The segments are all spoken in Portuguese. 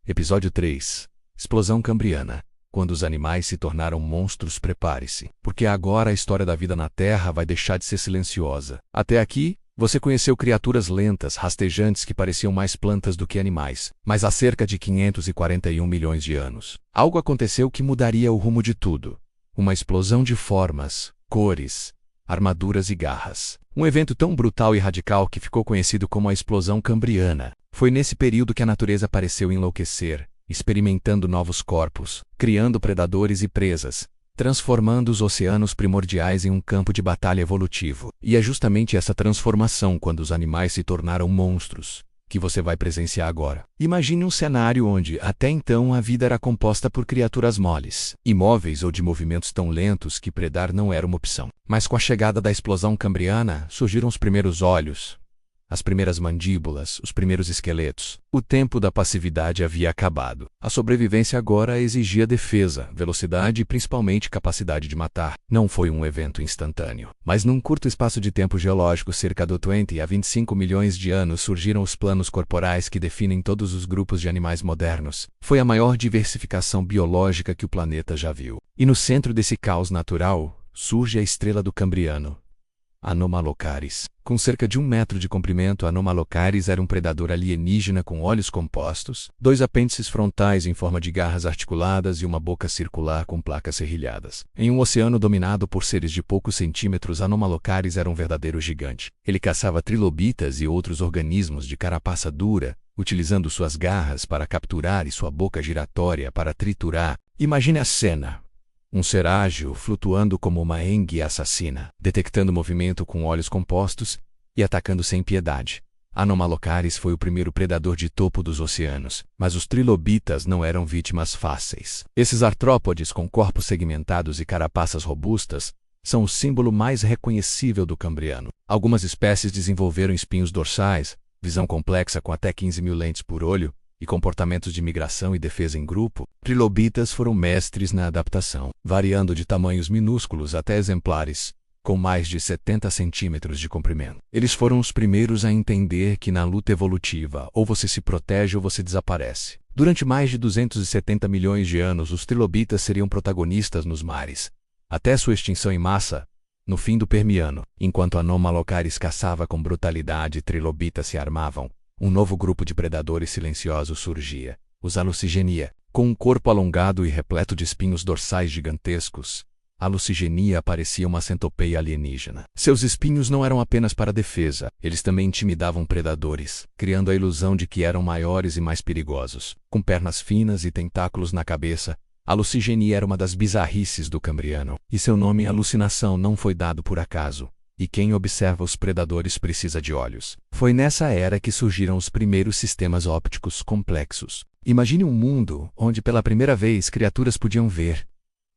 Episódio 3. Explosão Cambriana. Quando os animais se tornaram monstros, prepare-se, porque agora a história da vida na Terra vai deixar de ser silenciosa. Até aqui, você conheceu criaturas lentas, rastejantes que pareciam mais plantas do que animais. Mas há cerca de 541 milhões de anos, algo aconteceu que mudaria o rumo de tudo. Uma explosão de formas, cores, armaduras e garras. Um evento tão brutal e radical que ficou conhecido como a Explosão Cambriana. Foi nesse período que a natureza pareceu enlouquecer, experimentando novos corpos, criando predadores e presas, transformando os oceanos primordiais em um campo de batalha evolutivo. E é justamente essa transformação, quando os animais se tornaram monstros, que você vai presenciar agora. Imagine um cenário onde, até então, a vida era composta por criaturas moles, imóveis ou de movimentos tão lentos que predar não era uma opção. Mas com a chegada da Explosão Cambriana, surgiram os primeiros olhos, as primeiras mandíbulas, os primeiros esqueletos. O tempo da passividade havia acabado. A sobrevivência agora exigia defesa, velocidade e principalmente capacidade de matar. Não foi um evento instantâneo. Mas num curto espaço de tempo geológico, cerca de 20 a 25 milhões de anos, surgiram os planos corporais que definem todos os grupos de animais modernos. Foi a maior diversificação biológica que o planeta já viu. E no centro desse caos natural, surge a estrela do Cambriano, Anomalocaris. Com cerca de 1 metro de comprimento, Anomalocaris era um predador alienígena com olhos compostos, 2 apêndices frontais em forma de garras articuladas e uma boca circular com placas serrilhadas. Em um oceano dominado por seres de poucos centímetros, Anomalocaris era um verdadeiro gigante. Ele caçava trilobitas e outros organismos de carapaça dura, utilizando suas garras para capturar e sua boca giratória para triturar. Imagine a cena. Um ser ágil flutuando como uma engue assassina, detectando movimento com olhos compostos e atacando sem piedade. Anomalocaris foi o primeiro predador de topo dos oceanos, mas os trilobitas não eram vítimas fáceis. Esses artrópodes com corpos segmentados e carapaças robustas são o símbolo mais reconhecível do Cambriano. Algumas espécies desenvolveram espinhos dorsais, visão complexa com até 15 mil lentes por olho, e comportamentos de migração e defesa em grupo. Trilobitas foram mestres na adaptação, variando de tamanhos minúsculos até exemplares com mais de 70 centímetros de comprimento. Eles foram os primeiros a entender que na luta evolutiva, ou você se protege ou você desaparece. Durante mais de 270 milhões de anos, os trilobitas seriam protagonistas nos mares, até sua extinção em massa no fim do Permiano. Enquanto Anomalocaris caçava com brutalidade e trilobitas se armavam, um novo grupo de predadores silenciosos surgia, os Alucigenia. Com um corpo alongado e repleto de espinhos dorsais gigantescos, a Alucigenia parecia uma centopeia alienígena. Seus espinhos não eram apenas para defesa, eles também intimidavam predadores, criando a ilusão de que eram maiores e mais perigosos. Com pernas finas e tentáculos na cabeça, a Alucigenia era uma das bizarrices do Cambriano, e seu nome alucinação não foi dado por acaso. E quem observa os predadores precisa de olhos. Foi nessa era que surgiram os primeiros sistemas ópticos complexos. Imagine um mundo onde pela primeira vez criaturas podiam ver.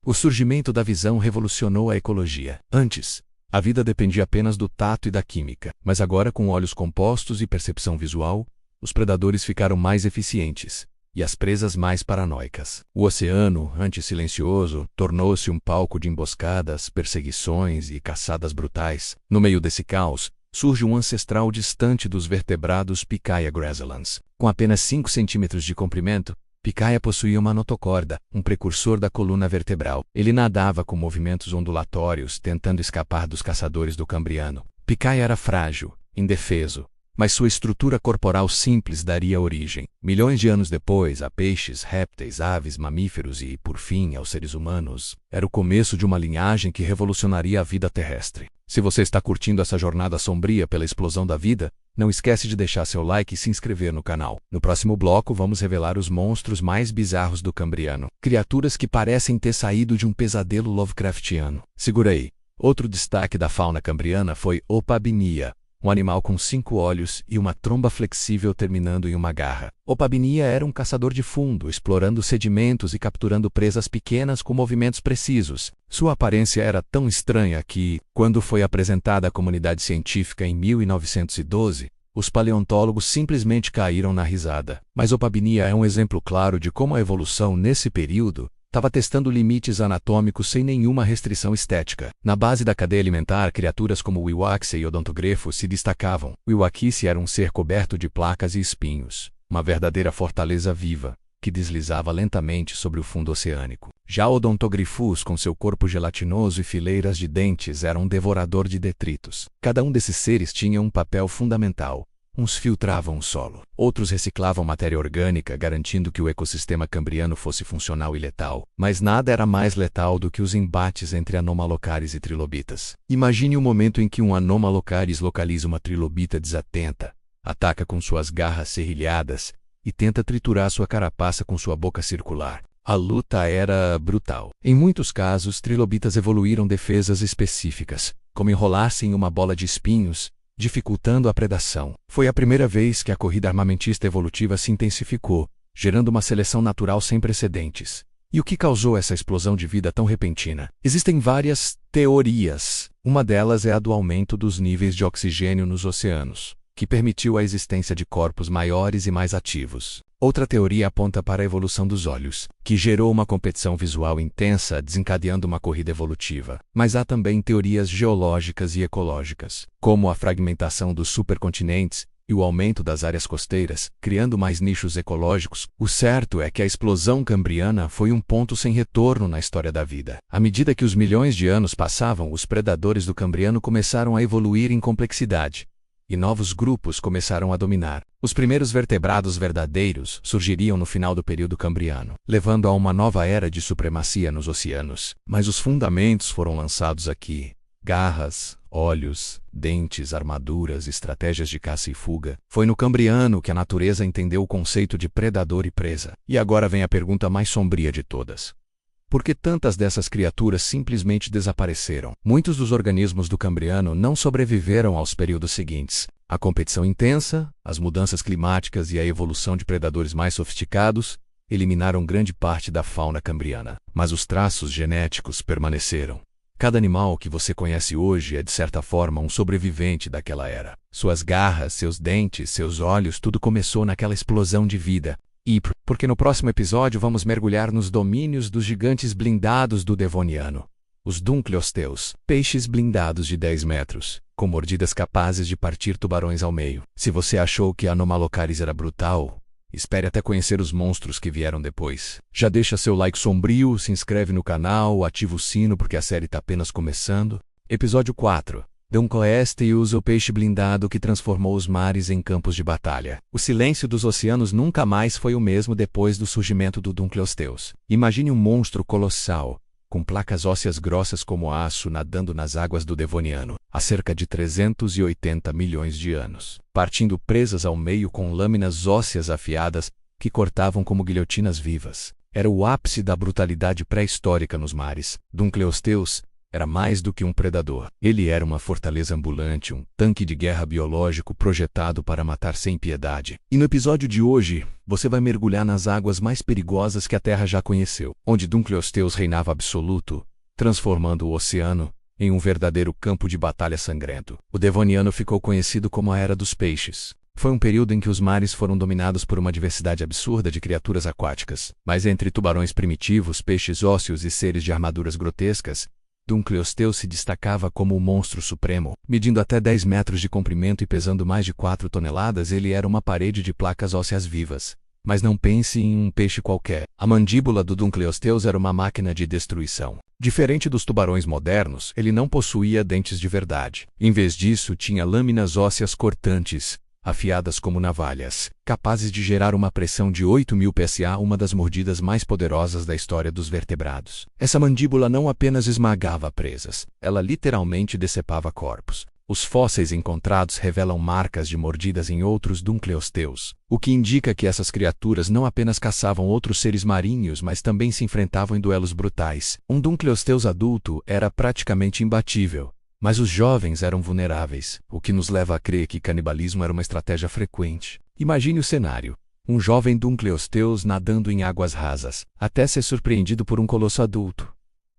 O surgimento da visão revolucionou a ecologia. Antes, a vida dependia apenas do tato e da química. Mas agora, com olhos compostos e percepção visual, os predadores ficaram mais eficientes e as presas mais paranoicas. O oceano, antes silencioso, tornou-se um palco de emboscadas, perseguições e caçadas brutais. No meio desse caos, surge um ancestral distante dos vertebrados Picaia gracilans. Com apenas 5 centímetros de comprimento, Picaia possuía uma notocorda, um precursor da coluna vertebral. Ele nadava com movimentos ondulatórios, tentando escapar dos caçadores do Cambriano. Picaia era frágil, indefeso, mas sua estrutura corporal simples daria origem, milhões de anos depois, a peixes, répteis, aves, mamíferos e, por fim, aos seres humanos. Era o começo de uma linhagem que revolucionaria a vida terrestre. Se você está curtindo essa jornada sombria pela explosão da vida, não esquece de deixar seu like e se inscrever no canal. No próximo bloco, vamos revelar os monstros mais bizarros do Cambriano. Criaturas que parecem ter saído de um pesadelo Lovecraftiano. Segura aí. Outro destaque da fauna cambriana foi Opabinia, um animal com 5 olhos e uma tromba flexível terminando em uma garra. Opabinia era um caçador de fundo, explorando sedimentos e capturando presas pequenas com movimentos precisos. Sua aparência era tão estranha que, quando foi apresentada à comunidade científica em 1912, os paleontólogos simplesmente caíram na risada. Mas Opabinia é um exemplo claro de como a evolução nesse período estava testando limites anatômicos sem nenhuma restrição estética. Na base da cadeia alimentar, criaturas como o Iwaxia e Odontogrefo se destacavam. O Iwaxia era um ser coberto de placas e espinhos, uma verdadeira fortaleza viva. que deslizava lentamente sobre o fundo oceânico. Já Odontogryphus, com seu corpo gelatinoso e fileiras de dentes, era um devorador de detritos. Cada um desses seres tinha um papel fundamental. Uns filtravam o solo, outros reciclavam matéria orgânica, garantindo que o ecossistema cambriano fosse funcional e letal. Mas nada era mais letal do que os embates entre Anomalocaris e trilobitas. Imagine o momento em que um Anomalocaris localiza uma trilobita desatenta, ataca com suas garras serrilhadas e tenta triturar sua carapaça com sua boca circular. A luta era brutal. Em muitos casos, trilobitas evoluíram defesas específicas, como enrolar-se em uma bola de espinhos, dificultando a predação. Foi a primeira vez que a corrida armamentista evolutiva se intensificou, gerando uma seleção natural sem precedentes. E o que causou essa explosão de vida tão repentina? Existem várias teorias. Uma delas é a do aumento dos níveis de oxigênio nos oceanos, que permitiu a existência de corpos maiores e mais ativos. Outra teoria aponta para a evolução dos olhos, que gerou uma competição visual intensa, desencadeando uma corrida evolutiva. Mas há também teorias geológicas e ecológicas, como a fragmentação dos supercontinentes e o aumento das áreas costeiras, criando mais nichos ecológicos. O certo é que a explosão cambriana foi um ponto sem retorno na história da vida. À medida que os milhões de anos passavam, os predadores do Cambriano começaram a evoluir em complexidade, e novos grupos começaram a dominar. Os primeiros vertebrados verdadeiros surgiriam no final do período Cambriano, levando a uma nova era de supremacia nos oceanos. Mas os fundamentos foram lançados aqui. Garras, olhos, dentes, armaduras, estratégias de caça e fuga. Foi no Cambriano que a natureza entendeu o conceito de predador e presa. E agora vem a pergunta mais sombria de todas. Por que tantas dessas criaturas simplesmente desapareceram? Muitos dos organismos do Cambriano não sobreviveram aos períodos seguintes. A competição intensa, as mudanças climáticas e a evolução de predadores mais sofisticados eliminaram grande parte da fauna cambriana. Mas os traços genéticos permaneceram. Cada animal que você conhece hoje é, de certa forma, um sobrevivente daquela era. Suas garras, seus dentes, seus olhos, tudo começou naquela explosão de vida. Porque no próximo episódio vamos mergulhar nos domínios dos gigantes blindados do Devoniano, os Dunkleosteus, peixes blindados de 10 metros, com mordidas capazes de partir tubarões ao meio. Se você achou que Anomalocaris era brutal, espere até conhecer os monstros que vieram depois. Já deixa seu like sombrio, se inscreve no canal, ativa o sino porque a série está apenas começando. Episódio 4. Dunkleosteus, o peixe blindado que transformou os mares em campos de batalha. O silêncio dos oceanos nunca mais foi o mesmo depois do surgimento do Dunkleosteus. Imagine um monstro colossal, com placas ósseas grossas como aço nadando nas águas do Devoniano, há cerca de 380 milhões de anos, partindo presas ao meio com lâminas ósseas afiadas que cortavam como guilhotinas vivas. Era o ápice da brutalidade pré-histórica nos mares. Dunkleosteus era mais do que um predador. Ele era uma fortaleza ambulante, um tanque de guerra biológico projetado para matar sem piedade. E no episódio de hoje, você vai mergulhar nas águas mais perigosas que a Terra já conheceu, onde Dunkleosteus reinava absoluto, transformando o oceano em um verdadeiro campo de batalha sangrento. O Devoniano ficou conhecido como a Era dos Peixes. Foi um período em que os mares foram dominados por uma diversidade absurda de criaturas aquáticas. Mas entre tubarões primitivos, peixes ósseos e seres de armaduras grotescas, Dunkleosteus se destacava como o monstro supremo. Medindo até 10 metros de comprimento e pesando mais de 4 toneladas, ele era uma parede de placas ósseas vivas. Mas não pense em um peixe qualquer. A mandíbula do Dunkleosteus era uma máquina de destruição. Diferente dos tubarões modernos, ele não possuía dentes de verdade. Em vez disso, tinha lâminas ósseas cortantes, afiadas como navalhas, capazes de gerar uma pressão de 8.000 psa, uma das mordidas mais poderosas da história dos vertebrados. Essa mandíbula não apenas esmagava presas, ela literalmente decepava corpos. Os fósseis encontrados revelam marcas de mordidas em outros Dunkleosteus, o que indica que essas criaturas não apenas caçavam outros seres marinhos, mas também se enfrentavam em duelos brutais. Um Dunkleosteus adulto era praticamente imbatível, mas os jovens eram vulneráveis, o que nos leva a crer que canibalismo era uma estratégia frequente. Imagine o cenário: um jovem Dunkleosteus nadando em águas rasas, até ser surpreendido por um colosso adulto,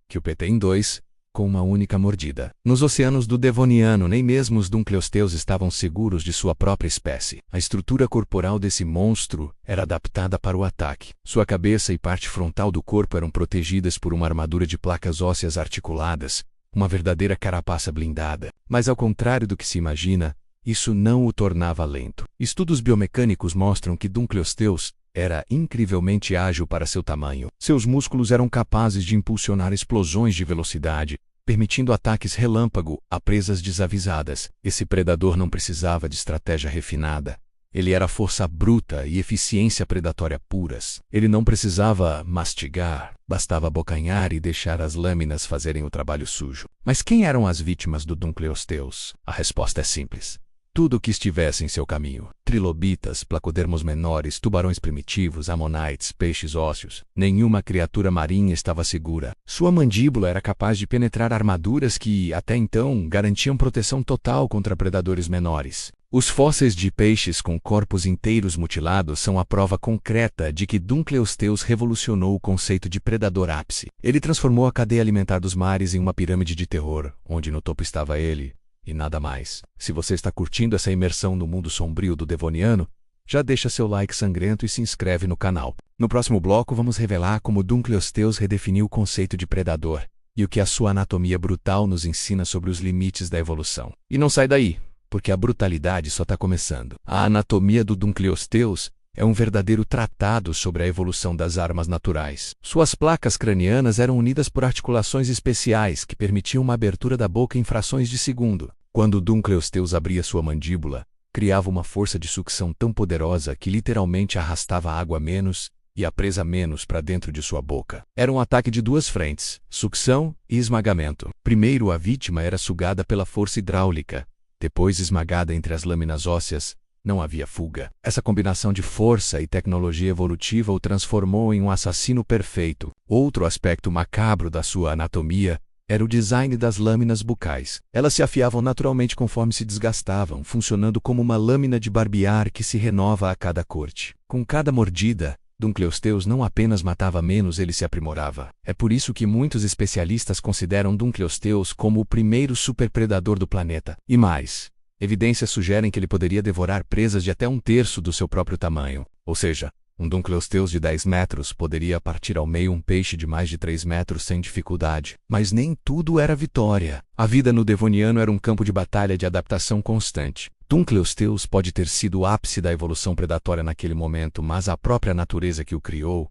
que o PT em dois, com uma única mordida. Nos oceanos do Devoniano, nem mesmo os Dunkleosteus estavam seguros de sua própria espécie. A estrutura corporal desse monstro era adaptada para o ataque. Sua cabeça e parte frontal do corpo eram protegidas por uma armadura de placas ósseas articuladas, uma verdadeira carapaça blindada. Mas ao contrário do que se imagina, isso não o tornava lento. Estudos biomecânicos mostram que Dunkleosteus era incrivelmente ágil para seu tamanho. Seus músculos eram capazes de impulsionar explosões de velocidade, permitindo ataques relâmpago a presas desavisadas. Esse predador não precisava de estratégia refinada. Ele era força bruta e eficiência predatória puras. Ele não precisava mastigar, bastava abocanhar e deixar as lâminas fazerem o trabalho sujo. Mas quem eram as vítimas do Dunkleosteus? A resposta é simples. Tudo o que estivesse em seu caminho. Trilobitas, placodermos menores, tubarões primitivos, ammonites, peixes ósseos. Nenhuma criatura marinha estava segura. Sua mandíbula era capaz de penetrar armaduras que, até então, garantiam proteção total contra predadores menores. Os fósseis de peixes com corpos inteiros mutilados são a prova concreta de que Dunkleosteus revolucionou o conceito de predador ápice. Ele transformou a cadeia alimentar dos mares em uma pirâmide de terror, onde no topo estava ele e nada mais. Se você está curtindo essa imersão no mundo sombrio do Devoniano, já deixa seu like sangrento e se inscreve no canal. No próximo bloco vamos revelar como Dunkleosteus redefiniu o conceito de predador e o que a sua anatomia brutal nos ensina sobre os limites da evolução. E não sai daí, porque a brutalidade só está começando. A anatomia do Dunkleosteus é um verdadeiro tratado sobre a evolução das armas naturais. Suas placas cranianas eram unidas por articulações especiais que permitiam uma abertura da boca em frações de segundo. Quando Dunkleosteus abria sua mandíbula, criava uma força de sucção tão poderosa que literalmente arrastava a água menos e a presa menos para dentro de sua boca. Era um ataque de duas frentes, sucção e esmagamento. Primeiro, a vítima era sugada pela força hidráulica, depois esmagada entre as lâminas ósseas. Não havia fuga. Essa combinação de força e tecnologia evolutiva o transformou em um assassino perfeito. Outro aspecto macabro da sua anatomia era o design das lâminas bucais. Elas se afiavam naturalmente conforme se desgastavam, funcionando como uma lâmina de barbear que se renova a cada corte. Com cada mordida, Dunkleosteus não apenas matava menos, ele se aprimorava. É por isso que muitos especialistas consideram Dunkleosteus como o primeiro superpredador do planeta. E mais, evidências sugerem que ele poderia devorar presas de até 1/3 do seu próprio tamanho. Ou seja, um Dunkleosteus de 10 metros poderia partir ao meio um peixe de mais de 3 metros sem dificuldade. Mas nem tudo era vitória. A vida no Devoniano era um campo de batalha de adaptação constante. Dunkleosteus pode ter sido o ápice da evolução predatória naquele momento, mas a própria natureza que o criou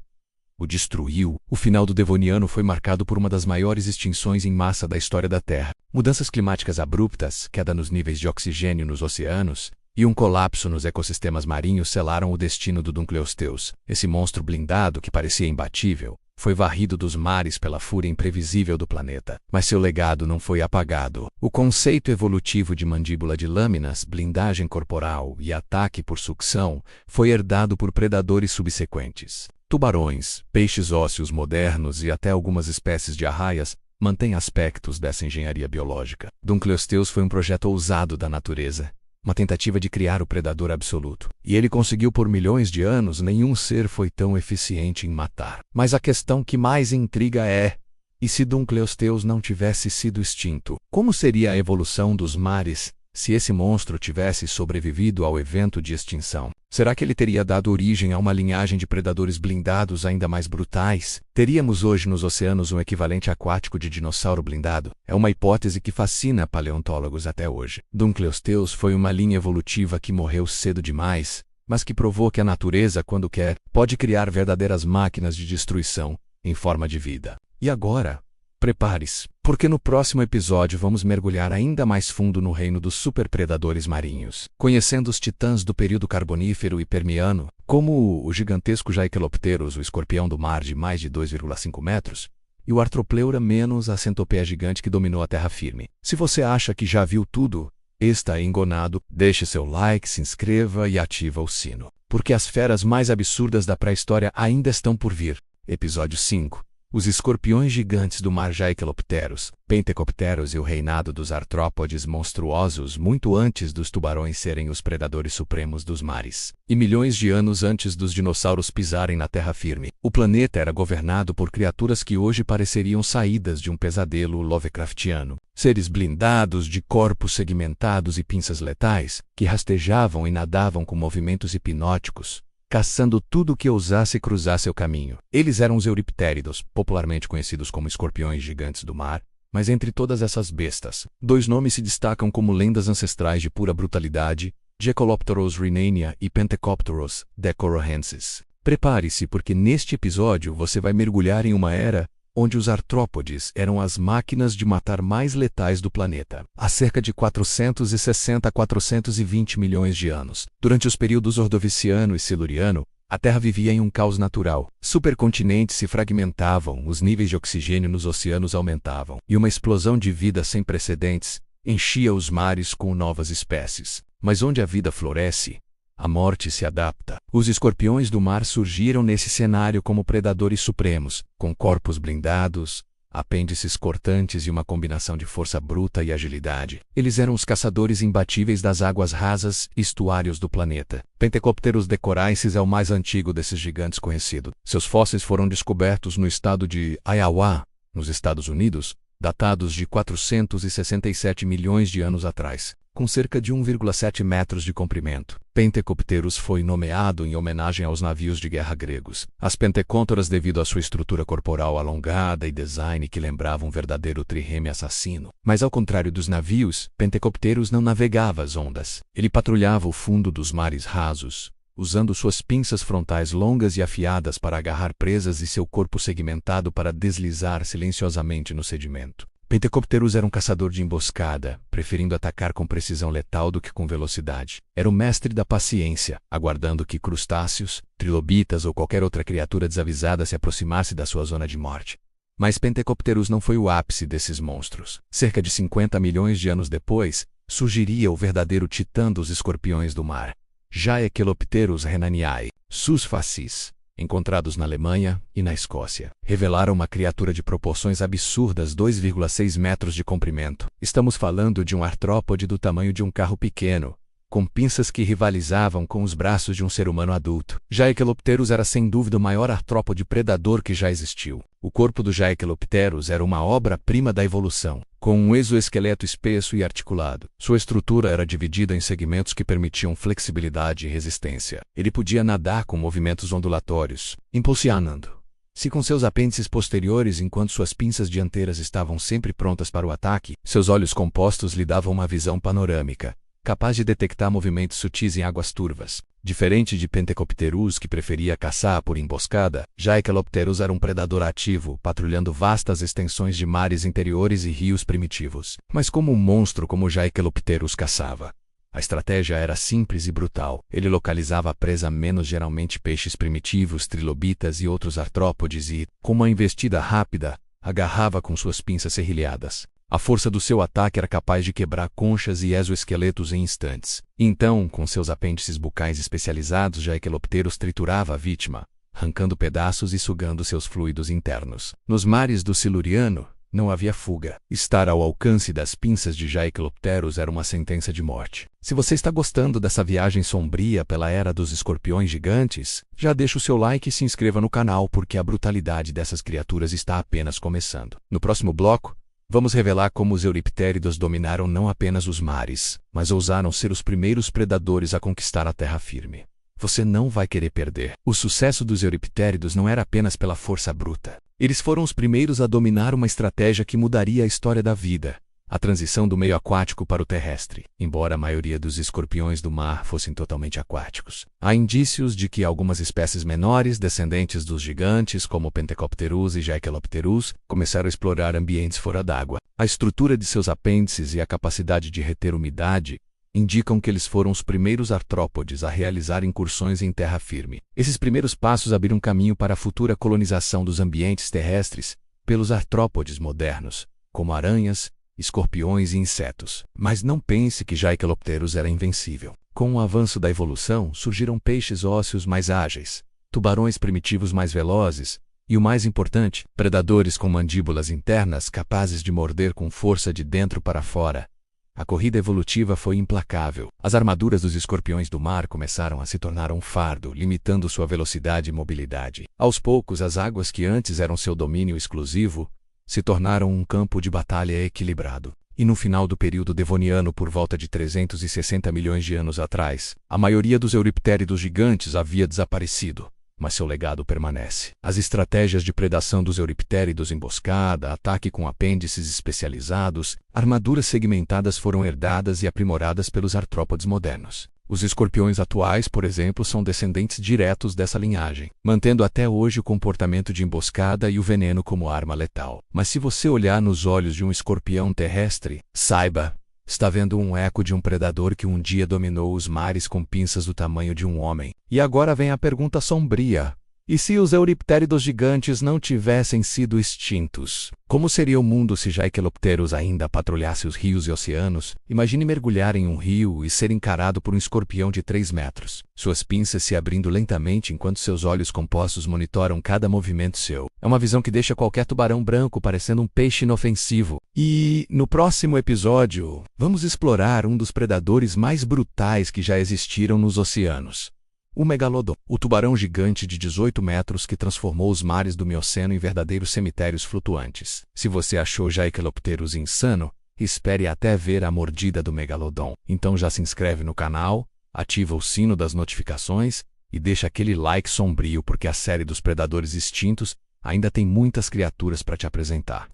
o destruiu. O final do Devoniano foi marcado por uma das maiores extinções em massa da história da Terra. Mudanças climáticas abruptas, queda nos níveis de oxigênio nos oceanos e um colapso nos ecossistemas marinhos selaram o destino do Dunkleosteus. Esse monstro blindado, que parecia imbatível, foi varrido dos mares pela fúria imprevisível do planeta. Mas seu legado não foi apagado. O conceito evolutivo de mandíbula de lâminas, blindagem corporal e ataque por sucção foi herdado por predadores subsequentes. Tubarões, peixes ósseos modernos e até algumas espécies de arraias mantêm aspectos dessa engenharia biológica. Dunkleosteus foi um projeto ousado da natureza, uma tentativa de criar o predador absoluto. E ele conseguiu por milhões de anos. Nenhum ser foi tão eficiente em matar. Mas a questão que mais intriga é: e se Dunkleosteus não tivesse sido extinto? Como seria a evolução dos mares se esse monstro tivesse sobrevivido ao evento de extinção? Será que ele teria dado origem a uma linhagem de predadores blindados ainda mais brutais? Teríamos hoje nos oceanos um equivalente aquático de dinossauro blindado? É uma hipótese que fascina paleontólogos até hoje. Dunkleosteus foi uma linha evolutiva que morreu cedo demais, mas que provou que a natureza, quando quer, pode criar verdadeiras máquinas de destruição em forma de vida. E agora, prepare-se, porque no próximo episódio vamos mergulhar ainda mais fundo no reino dos superpredadores marinhos, conhecendo os titãs do período Carbonífero e Permiano, como o gigantesco Jaekelopterus, o escorpião do mar de mais de 2,5 metros, e o Arthropleura menos a centopeia gigante que dominou a terra firme. Se você acha que já viu tudo, está enganado. Deixe seu like, se inscreva e ativa o sino, porque as feras mais absurdas da pré-história ainda estão por vir. Episódio 5. Os escorpiões gigantes do mar Jaekelopterus, Pentecopterus e o reinado dos artrópodes monstruosos muito antes dos tubarões serem os predadores supremos dos mares. E milhões de anos antes dos dinossauros pisarem na terra firme, o planeta era governado por criaturas que hoje pareceriam saídas de um pesadelo Lovecraftiano. Seres blindados, de corpos segmentados e pinças letais, que rastejavam e nadavam com movimentos hipnóticos, caçando tudo que ousasse cruzar seu caminho. Eles eram os euriptéridos, popularmente conhecidos como escorpiões gigantes do mar. Mas entre todas essas bestas, 2 nomes se destacam como lendas ancestrais de pura brutalidade: Jaekelopterus rhinania e Pentecopterus decorohensis. Prepare-se porque neste episódio você vai mergulhar em uma era onde os artrópodes eram as máquinas de matar mais letais do planeta. Há cerca de 460 a 420 milhões de anos, durante os períodos Ordoviciano e Siluriano, a Terra vivia em um caos natural. Supercontinentes se fragmentavam, os níveis de oxigênio nos oceanos aumentavam, e uma explosão de vida sem precedentes enchia os mares com novas espécies. Mas onde a vida floresce, a morte se adapta. Os escorpiões do mar surgiram nesse cenário como predadores supremos, com corpos blindados, apêndices cortantes e uma combinação de força bruta e agilidade. Eles eram os caçadores imbatíveis das águas rasas e estuários do planeta. Pentecopterus decoraicis é o mais antigo desses gigantes conhecido. Seus fósseis foram descobertos no estado de Iowa, nos Estados Unidos, datados de 467 milhões de anos atrás, com cerca de 1,7 metros de comprimento. Pentecopterus foi nomeado em homenagem aos navios de guerra gregos. As pentecôntoras devido à sua estrutura corporal alongada e design que lembrava um verdadeiro trireme assassino. Mas ao contrário dos navios, Pentecopterus não navegava as ondas. Ele patrulhava o fundo dos mares rasos, usando suas pinças frontais longas e afiadas para agarrar presas e seu corpo segmentado para deslizar silenciosamente no sedimento. Pentecopterus era um caçador de emboscada, preferindo atacar com precisão letal do que com velocidade. Era o mestre da paciência, aguardando que crustáceos, trilobitas ou qualquer outra criatura desavisada se aproximasse da sua zona de morte. Mas Pentecopterus não foi o ápice desses monstros. Cerca de 50 milhões de anos depois, surgiria o verdadeiro titã dos escorpiões do mar, Jaekelopterus rhenaniae, sus facis, encontrados na Alemanha e na Escócia. Revelaram uma criatura de proporções absurdas, 2,6 metros de comprimento. Estamos falando de um artrópode do tamanho de um carro pequeno, com pinças que rivalizavam com os braços de um ser humano adulto. Jaekelopterus era sem dúvida o maior artrópode predador que já existiu. O corpo do Jaekelopterus era uma obra-prima da evolução, com um exoesqueleto espesso e articulado. Sua estrutura era dividida em segmentos que permitiam flexibilidade e resistência. Ele podia nadar com movimentos ondulatórios, impulsionando-se com seus apêndices posteriores enquanto suas pinças dianteiras estavam sempre prontas para o ataque. Seus olhos compostos lhe davam uma visão panorâmica, capaz de detectar movimentos sutis em águas turvas. Diferente de Pentecopterus, que preferia caçar por emboscada, Jaekelopterus era um predador ativo, patrulhando vastas extensões de mares interiores e rios primitivos. Mas como um monstro como Jaekelopterus caçava? A estratégia era simples e brutal. Ele localizava a presa menos geralmente peixes primitivos, trilobitas e outros artrópodes e, com uma investida rápida, agarrava com suas pinças serrilhadas. A força do seu ataque era capaz de quebrar conchas e exoesqueletos em instantes. Então, com seus apêndices bucais especializados, Jaekelopterus triturava a vítima, arrancando pedaços e sugando seus fluidos internos. Nos mares do Siluriano, não havia fuga. Estar ao alcance das pinças de Jaekelopterus era uma sentença de morte. Se você está gostando dessa viagem sombria pela era dos escorpiões gigantes, já deixa o seu like e se inscreva no canal porque a brutalidade dessas criaturas está apenas começando. No próximo bloco, vamos revelar como os euriptéridos dominaram não apenas os mares, mas ousaram ser os primeiros predadores a conquistar a terra firme. Você não vai querer perder. O sucesso dos euriptéridos não era apenas pela força bruta. Eles foram os primeiros a dominar uma estratégia que mudaria a história da vida: a transição do meio aquático para o terrestre. Embora a maioria dos escorpiões do mar fossem totalmente aquáticos, há indícios de que algumas espécies menores, descendentes dos gigantes como Pentecopterus e Jaekelopterus, começaram a explorar ambientes fora d'água. A estrutura de seus apêndices e a capacidade de reter umidade indicam que eles foram os primeiros artrópodes a realizar incursões em terra firme. Esses primeiros passos abriram caminho para a futura colonização dos ambientes terrestres pelos artrópodes modernos, como aranhas, escorpiões e insetos. Mas não pense que Jaekelopterus era invencível. Com o avanço da evolução, surgiram peixes ósseos mais ágeis, tubarões primitivos mais velozes e, o mais importante, predadores com mandíbulas internas capazes de morder com força de dentro para fora. A corrida evolutiva foi implacável. As armaduras dos escorpiões do mar começaram a se tornar um fardo, limitando sua velocidade e mobilidade. Aos poucos, as águas que antes eram seu domínio exclusivo se tornaram um campo de batalha equilibrado. E no final do período devoniano, por volta de 360 milhões de anos atrás, a maioria dos euriptéridos gigantes havia desaparecido, mas seu legado permanece. As estratégias de predação dos euriptéridos, emboscada, ataque com apêndices especializados, armaduras segmentadas foram herdadas e aprimoradas pelos artrópodes modernos. Os escorpiões atuais, por exemplo, são descendentes diretos dessa linhagem, mantendo até hoje o comportamento de emboscada e o veneno como arma letal. Mas se você olhar nos olhos de um escorpião terrestre, saiba, está vendo um eco de um predador que um dia dominou os mares com pinças do tamanho de um homem. E agora vem a pergunta sombria. E se os euriptéridos gigantes não tivessem sido extintos? Como seria o mundo se Jaekelopterus ainda patrulhasse os rios e oceanos? Imagine mergulhar em um rio e ser encarado por um escorpião de 3 metros, suas pinças se abrindo lentamente enquanto seus olhos compostos monitoram cada movimento seu. É uma visão que deixa qualquer tubarão branco parecendo um peixe inofensivo. E, no próximo episódio, vamos explorar um dos predadores mais brutais que já existiram nos oceanos. O Megalodon, o tubarão gigante de 18 metros que transformou os mares do Mioceno em verdadeiros cemitérios flutuantes. Se você achou Jaekelopterus insano, espere até ver a mordida do Megalodon. Então já se inscreve no canal, ativa o sino das notificações e deixa aquele like sombrio porque a série dos predadores extintos ainda tem muitas criaturas para te apresentar.